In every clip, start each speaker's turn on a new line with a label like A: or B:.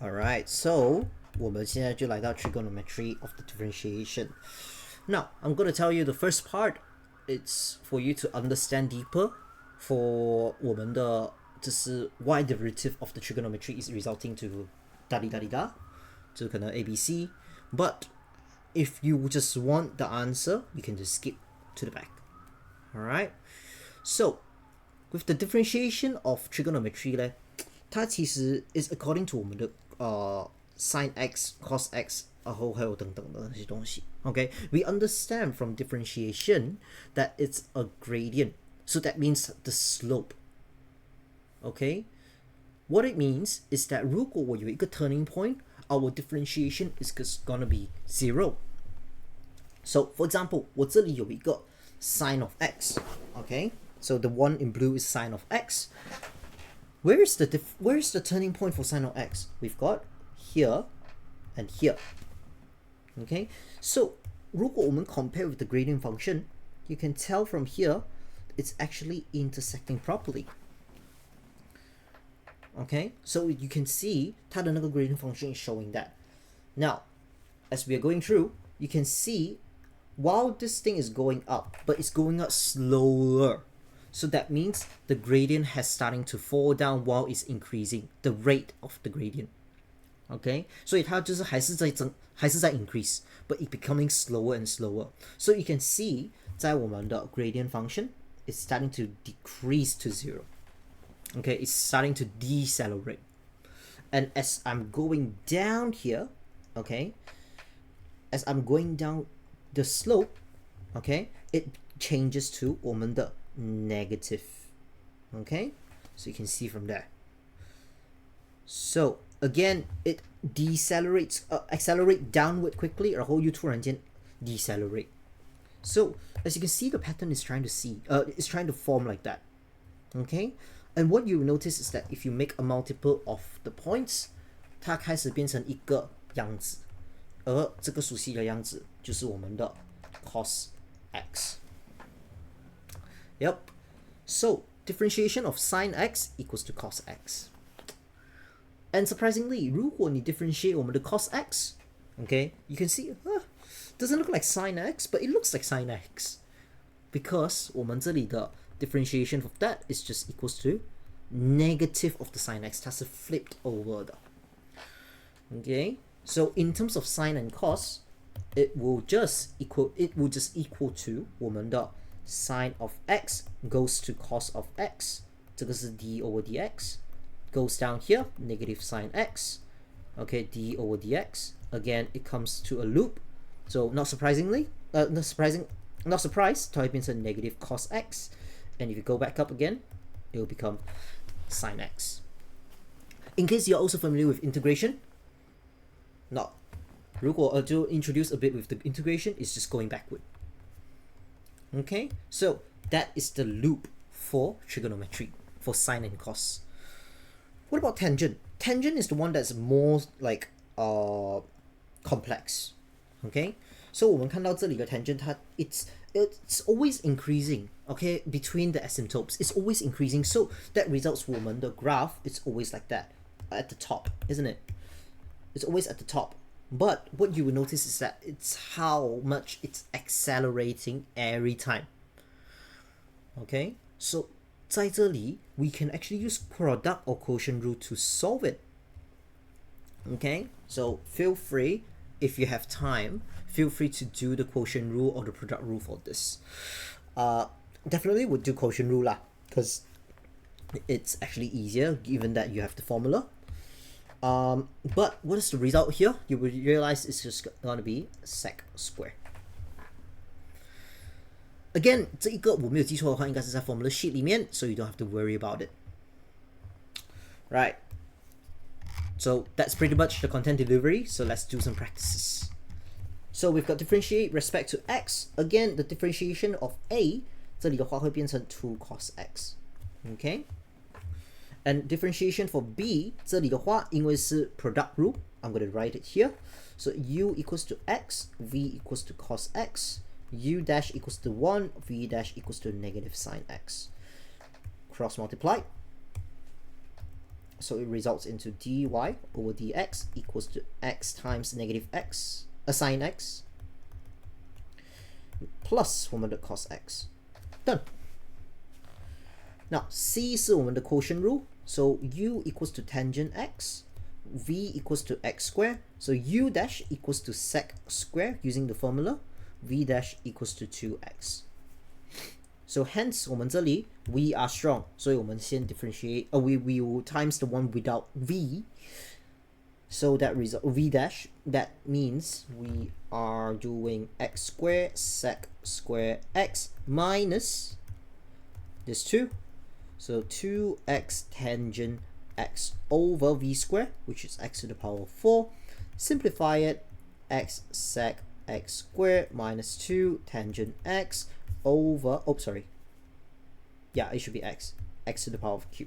A: Alright, so 我们现在就来到 trigonometry of the differentiation. Now, I'm going to tell you the first part. It's for you to understand deeper for 我们的就是 y derivative of the trigonometry is resulting to da da da da, 就可能 ABC. But if you just want the answer, you can just skip to the back. Alright? So, with the differentiation of trigonometry 呢，它其实 is according to 我们的sin x, cos x, 然后还有等等的那些东西。Okay, we understand from differentiation that it's a gradient, so that means the slope. Okay, what it means is that 如果我有一个 turning point, our differentiation is gonna be 0. So, for example, 我这里有一个 sin of x. Okay, so the one in blue is sin of x. Where's the turning point for sin of x? We've got here and here. Okay, so 如果我们 compare with the gradient function, you can tell from here it's actually intersecting properly. Okay, so you can see 它的那个 gradient function is showing that. Now, as we are going through, you can see while this thing is going up, but it's going up slower. So that means the gradient has starting to fall down while it's increasing, the rate of the gradient. Okay, 所以它就是还是在 increase, but it becoming slower and slower. So you can see 在我们的 gradient function, it's starting to decrease to 0. Okay, it's starting to decelerate. And as I'm going down here, okay, as I'm going down the slope, okay, it changes to 我们的 negative. Okay, so you can see from there. So again, it decelerates, accelerate downward quickly, 然后又突然间 decelerate. So as you can see, the pattern is trying to form like that. Okay, and what you notice is that if you make a multiple of the points, 它开始变成一个样子，而这个熟悉的样子就是我们的 cos x. Yep. So differentiation of sin x equals to cos x. And surprisingly, 如果你 differentiate 我们的 cos x, okay, you can see, doesn't look like sin x, but it looks like sin x. Because 我们这里的 differentiation of that is just equals to negative of the sin x. 它是 flipped over 的. Okay, so in terms of sin and cos, it will just equal to 我们的 sin of x goes to cos of x. 这个是 d over dx. Goes down here, negative sin x. Okay, d over dx. Again, it comes to a loop. So not surprised, 它会变成 negative cos x. And if you go back up again, it will become sin x. In case you're also familiar with integration, no. 如果就 introduce a bit with the integration, it's just going backward. Okay, so that is the loop for trigonometry, for sine and cos. What about tangent? Tangent is the one that's more like complex. Okay, so 我们看到这里的 tangent, it's always increasing. Okay, between the asymptotes, it's always increasing. So that results 我们的 graph, it's always like that at the top, isn't it? It's always at the top. But what you will notice is that it's how much it's accelerating every time. Okay, so 在这里 we can actually use product or quotient rule to solve it. Okay, so feel free, if you have time, feel free to do the quotient rule or the product rule for this. Definitely would do quotient rule lah, because it's actually easier given that you have the formula. But what is the result here? You will realize it's just gonna be sec square. Again, 这一个我没有记错的话，应该是在 formula sheet 里面, so you don't have to worry about it. Right. So that's pretty much the content delivery. So let's do some practices. So we've got differentiate respect to x. Again, the differentiation of a, 这里的话会变成 2 cos x. Okay. And differentiation for b, 这里的话因为是 product rule, I'm going to write it here. So u equals to x, v equals to cos x, u dash equals to 1, v dash equals to negative sin x. Cross multiply. So it results into dy over dx equals to x times negative x, sine x, plus 我们的 cos x. Done. Now C 是我们的 quotient rule, so u equals to tangent x, v equals to x square, so u dash equals to sec square using the formula, v dash equals to 2x. So hence 我们这里 we are strong, 所以我们先 differentiate, we will times the one without v, so that result v dash, that means we are doing x square sec square x minus this 2, so 2x tangent x over v square, which is x to the power of 4. Simplify it, x sec x squared minus 2 tangent x over, oh sorry, yeah, it should be x to the power of q.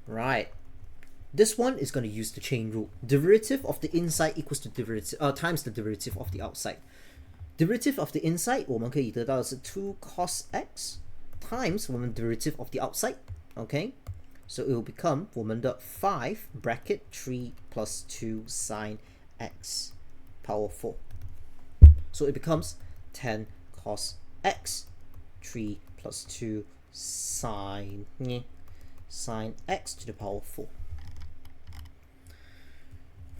A: Right, this one is going to use the chain rule. Derivative of the inside equals to derivative times the derivative of the outside. Derivative of the inside 我们可以得到的是 2 cos x times 我们 derivative of the outside. Okay, so it will become 我们的 5 bracket 3 plus 2 sine x power 4. So it becomes 10 cos x 3 plus 2 sine x to the power 4.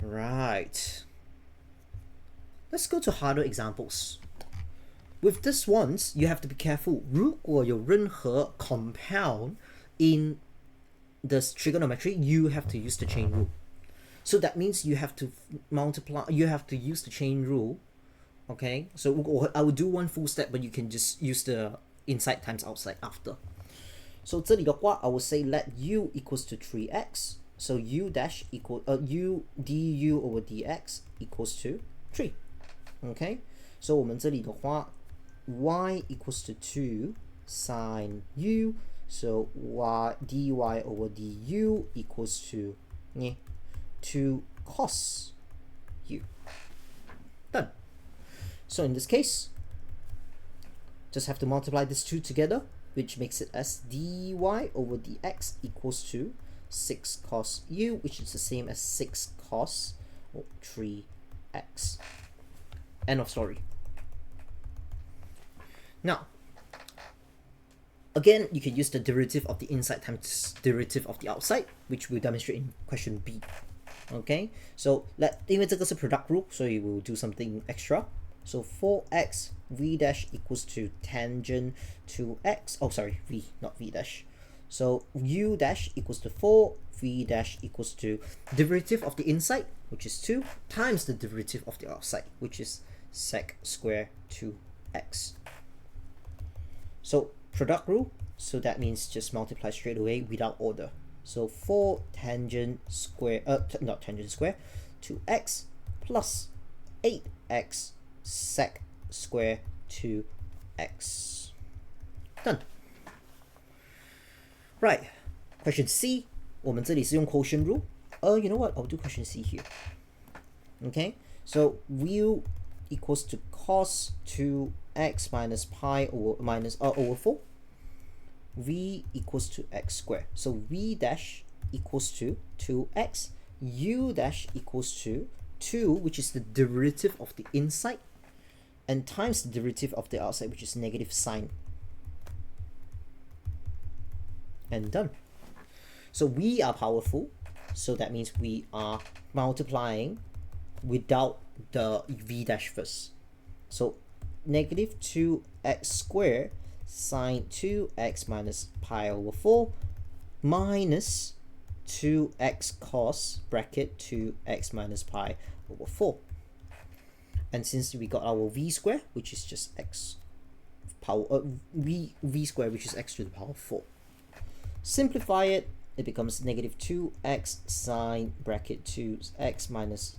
A: Right. Let's go to harder examples. With this ones, you have to be careful. 如果有任何 compound in the trigonometry, you have to use the chain rule. So that means you have to multiply, you have to use the chain rule. Okay, so I will do one full step, but you can just use the inside times outside after. So 这里的话 I will say let u equals to 3x. So u dash equal u du over dx equals to 3. Okay, so 我们这里的话 y equals to 2 sine u, so y dy over du equals to 2 cos u. Done. So in this case, just have to multiply these two together, which makes it as dy over dx equals to 6 cos u, which is the same as 6 cos 3x. End of story. Now, again, you can use the derivative of the inside times derivative of the outside, which we'll demonstrate in question B. Okay, so 因为这个是 product rule, so we will do something extra. So 4x v dash equals to tangent 2x. Oh, sorry, v, not v dash. So u dash equals to 4, v dash equals to derivative of the inside, which is 2, times the derivative of the outside, which is sec square 2x. So product rule, so that means just multiply straight away without order. So 4 tangent square, not tangent square, 2x plus 8x sec square 2x. Done. Right, question C, 我们这里是用 quotient rule. You know what, I'll do question C here. Okay, so u equals to cos 2x minus pi over 4. V equals to x squared. So v dash equals to 2x. U dash equals to 2, which is the derivative of the inside, and times the derivative of the outside, which is negative sine. And done. So we are powerful, so that means we are multiplying without the v dash first. So negative 2x squared sine 2x minus pi over 4 minus 2x cos bracket 2x minus pi over 4. And since we got our v square, which is just x power v square, which is x to the power 4. Simplify it, it becomes negative 2x sine bracket 2x minus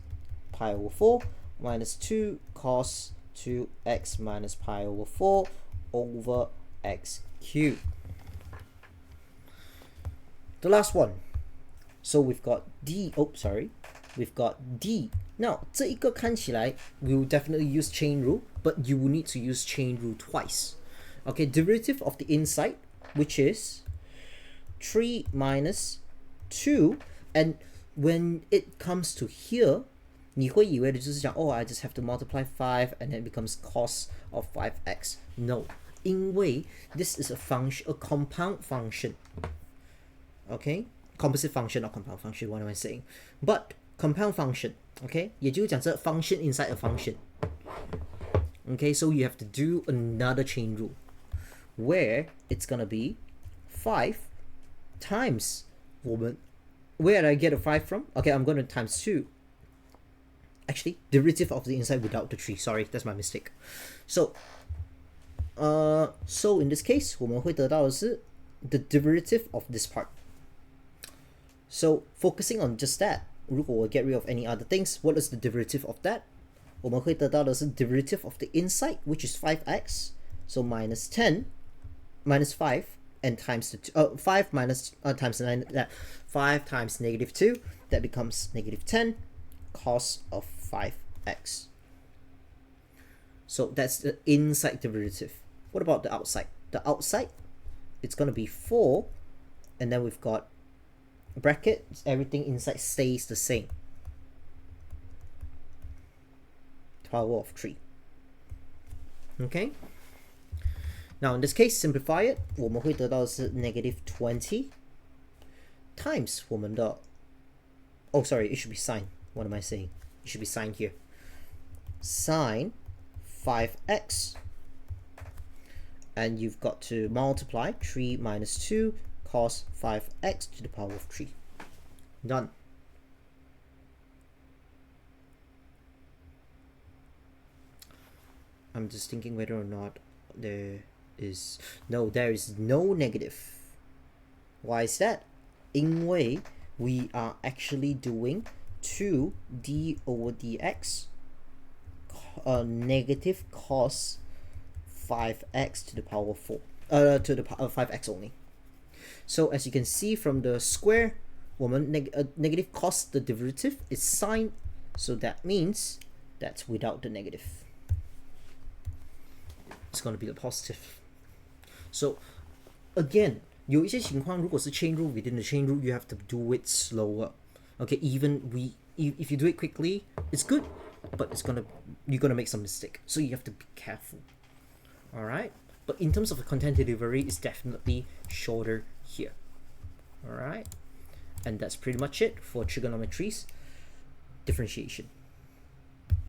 A: pi over 4 minus 2 cos 2x minus pi over 4 over x cubed. The last one. So we've got d, we've got d. Now, 这一个看起来 we will definitely use chain rule, but you will need to use chain rule twice. Okay, derivative of the inside, which is 3 minus 2, and when it comes to here, 你会以为的就是讲 oh I just have to multiply 5 and then it becomes cos of 5x. No, 因为 this is a function, a compound function. Okay, composite function or compound function, what am I saying? But compound function, okay, 也就是讲这 function inside a function. Okay, so you have to do another chain rule where it's gonna be 5 times where did I get a 5 from? Okay, I'm going to times 2. Actually, derivative of the inside without the 3. Sorry, that's my mistake. So in this case, 我们会得到的是 the derivative of this part. So focusing on just that, 如果我 get rid of any other things, what is the derivative of that? 我们会得到的是 derivative of the inside, which is 5x. So minus 10 minus 5 and times the 5 minus times 9, 5 times negative 2, that becomes negative 10 cos of 5x. So that's the inside derivative. What about the outside? The outside, it's going to be 4, and then we've got bracket, everything inside stays the same. Power of 3. Okay? Now in this case, simplify it, 我们会得到的是 negative 20 times 我们的 oh sorry, it should be sine. What am I saying? It should be sine here. Sine 5x. And you've got to multiply 3 minus 2 cos 5x to the power of 3. Done. I'm just thinking whether or not there is no negative. Why is that? 因为 we are actually doing 2d over dx negative cos 5x to the power 4 to the power 5x only. So as you can see from the square, 我们negative cos, the derivative is sine, so that means that's without the negative. It's going to be a positive. So again, 有一些情况如果是 chain rule, within the chain rule you have to do it slower. Okay, if you do it quickly, it's good, but you're gonna make some mistake. So you have to be careful. Alright? But in terms of the content delivery, it's definitely shorter here. Alright? And that's pretty much it for trigonometry's differentiation.